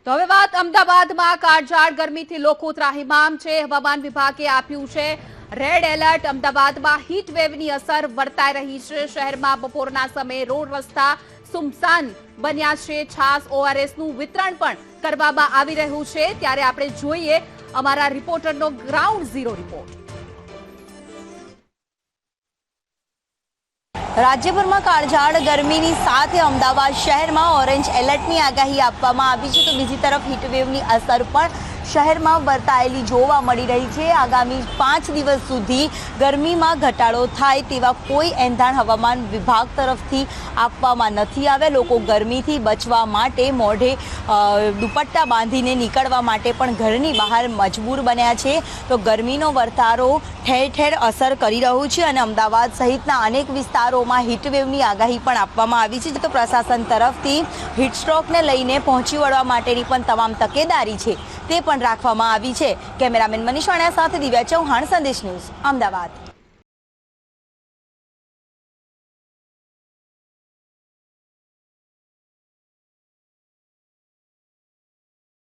તો હવે વાત અમદાવાદમાં કાળઝાળ ગરમીથી લોકો ત્રાહિમામ છે। હવામાન વિભાગે આપ્યું છે રેડ એલર્ટ। અમદાવાદમાં હીટ વેવની અસર વર્તાઈ રહી છે। શહેરમાં બપોરના સમયે રોડ રસ્તા સુમસાન બન્યા છે। છાસ ઓઆરએસનું વિતરણ પણ કરવામાં આવી રહ્યું છે। ત્યારે આપણે જોઈએ અમારા રિપોર્ટરનો ગ્રાઉન્ડ ઝીરો રિપોર્ટ। રાજ્યભરમાં કાળઝાળ ગરમીની સાથે અમદાવાદ શહેરમાં ઓરેન્જ એલર્ટની આગાહી આપવામાં આવી છે। તો બીજી તરફ હીટવેવની અસર પણ શહેરમાં વર્તાયેલી જોવા મળી રહી છે। આગામી 5 દિવસ સુધી ગરમીમાં ઘટાડો થાય તેવા કોઈ એંધાણ હવામાન વિભાગ તરફથી આપવામાં નથી આવ્યા। લોકો ગરમીથી બચવા માટે મોઢે દુપટ્ટા બાંધીને નીકળવા માટે પણ ઘરની બહાર મજબૂર બન્યા છે। તો ગરમીનો વર્તારો ઠેર ઠેર અસર કરી રહ્યું છે અને અમદાવાદ સહિતના અનેક વિસ્તારોમાં હીટવેવની આગાહી પણ આપવામાં આવી છે। તો પ્રશાસન તરફથી હીટસ્ટ્રોકને લઈને પહોંચી વળવા માટેની પણ તમામ તકેદારી છે તે પણ રાખવામાં આવી છે। કેમેરામેન મનીષ વાણિયા સાથે દિવ્યા ચૌહાણ, સંદેશ ન્યૂઝ, અમદાવાદ।